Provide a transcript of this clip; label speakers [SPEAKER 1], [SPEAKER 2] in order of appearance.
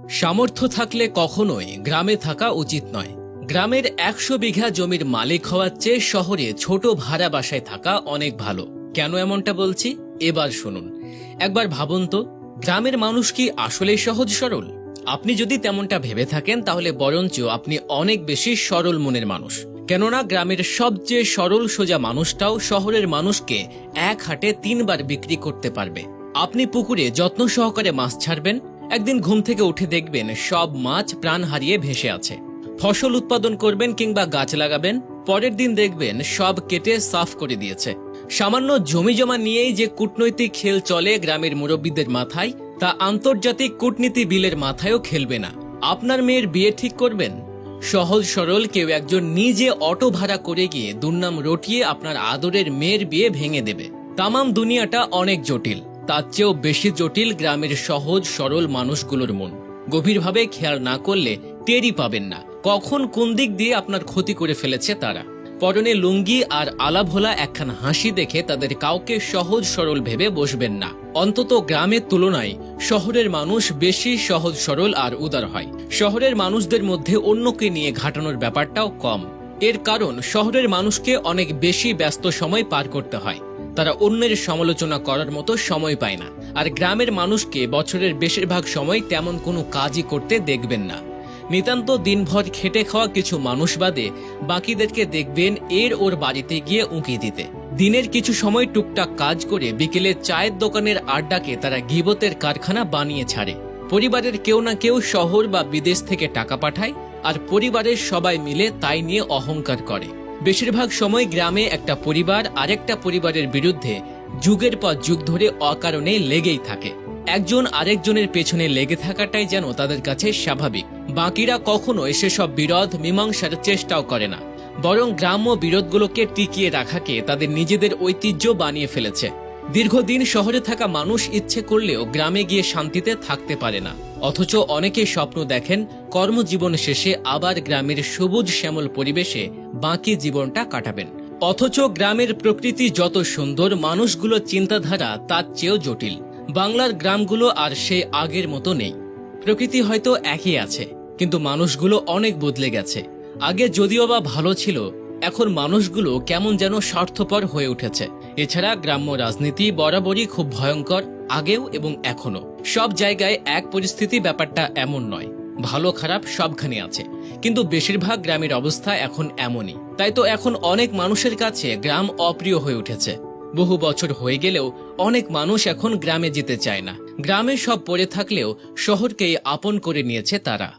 [SPEAKER 1] সামর্থ্য থাকলে কখনোই গ্রামে থাকা উচিত নয়। গ্রামের ১০০ বিঘা জমির মালিক হওয়ার চেয়ে শহরে ছোট ভাড়া বাসায় থাকা অনেক ভালো। কেন এমনটা বলছি এবার শুনুন। একবার ভাবুন তো, গ্রামের মানুষ কি আসলেই সহজ সরল? আপনি যদি তেমনটা ভেবে থাকেন তাহলে বরঞ্চ আপনি অনেক বেশি সরল মনের মানুষ। কেননা গ্রামের সবচেয়ে সরল সোজা মানুষটাও শহরের মানুষকে এক হাটে ৩ বার বিক্রি করতে পারবে। আপনি পুকুরে যত্ন সহকারে মাছ ছাড়বেন, একদিন ঘুম থেকে উঠে দেখবেন সব মাছ প্রাণ হারিয়ে ভেসে আছে। ফসল উৎপাদন করবেন কিংবা গাছ লাগাবেন, পরের দিন দেখবেন সব কেটে সাফ করে দিয়েছে। সামান্য জমি জমা নিয়েই যে কূটনৈতিক খেল চলে গ্রামের মুরব্বীদের মাথায়, তা আন্তর্জাতিক কূটনীতি বিলের মাথায়ও খেলবে না। আপনার মেয়ের বিয়ে ঠিক করবেন, সহজ সরল কেউ একজন নিজে অটো ভাড়া করে গিয়ে দুর্নাম রটিয়ে আপনার আদরের মেয়ের বিয়ে ভেঙে দেবে। তামাম দুনিয়াটা অনেক জটিল, তার চেয়েও বেশি জটিল গ্রামের সহজ সরল মানুষগুলোর মন। গভীরভাবে খেয়াল না করলে টেরই পাবেন না কখন কোন দিক দিয়ে আপনার ক্ষতি করে ফেলেছে তারা। পরনে লুঙ্গি আর আলাভোলা একখান হাসি দেখে তাদের কাউকে সহজ সরল ভেবে বসবেন না। অন্তত গ্রামের তুলনায় শহরের মানুষ বেশি সহজ সরল আর উদার হয়। শহরের মানুষদের মধ্যে অন্যকে নিয়ে ঘাটানোর ব্যাপারটাও কম। এর কারণ শহরের মানুষকে অনেক বেশি ব্যস্ত সময় পার করতে হয়, তারা অন্যের সমালোচনা করার মতো সময় পায় না। আর গ্রামের মানুষকে বছরের বেশিরভাগ সময় তেমন কোনো কাজই করতে দেখবেন না। নিতান্ত দিনভর খেটে খাওয়া কিছু মানুষ বাদে বাকিদেরকে দেখবেন এর ওর বাড়িতে গিয়ে উঁকি দিতে। দিনের কিছু সময় টুকটাক কাজ করে বিকেলে চায়ের দোকানের আড্ডাকে তারা গীবতের কারখানা বানিয়ে ছাড়ে। পরিবারের কেউ না কেউ শহর বা বিদেশ থেকে টাকা পাঠায়, আর পরিবারের সবাই মিলে তাই নিয়ে অহংকার করে। বেশিরভাগ সময় গ্রামে একটা পরিবার আরেকটা পরিবারের বিরুদ্ধে যুগের পর যুগ ধরে অকারণে লেগেই থাকে। একজন আরেকজনের পেছনে লেগে থাকাটাই যেন তাদের কাছে স্বাভাবিক। বাকিরা কখনো সেসব বিরোধ মীমাংসার চেষ্টাও করে না, বরং গ্রাম্য বিরোধগুলোকে টিকিয়ে রাখাকে তাদের নিজেদের ঐতিহ্য বানিয়ে ফেলেছে। দীর্ঘদিন শহরে থাকা মানুষ ইচ্ছে করলেও গ্রামে গিয়ে শান্তিতে থাকতে পারে না, অথচ অনেকে স্বপ্ন দেখেন কর্মজীবন শেষে আবার গ্রামের সবুজ শ্যামল পরিবেশে বাকি জীবনটা কাটাবেন। অথচ গ্রামের প্রকৃতি যত সুন্দর, মানুষগুলোর চিন্তাধারা তার চেয়েও জটিল। বাংলার গ্রামগুলো আর সে আগের মতো নেই। প্রকৃতি হয়তো একই আছে, কিন্তু মানুষগুলো অনেক বদলে গেছে। আগে যদিও বা ভালো ছিল, এখন মানুষগুলো কেমন যেন স্বার্থপর হয়ে উঠেছে। এছাড়া গ্রাম্য রাজনীতি বরাবরই খুব ভয়ঙ্কর, আগেও এবং এখনো। সব জায়গায় এক পরিস্থিতি ব্যাপারটা এমন নয়, ভালো খারাপ সবখানে আছে, কিন্তু বেশিরভাগ গ্রামের অবস্থা এখন এমনই। তাই তো এখন অনেক মানুষের কাছে গ্রাম অপ্রিয় হয়ে উঠেছে। বহু বছর হয়ে গেলেও অনেক মানুষ এখন গ্রামে যেতে চায় না। গ্রামে সব পড়ে থাকলেও শহরকেই আপন করে নিয়েছে তারা।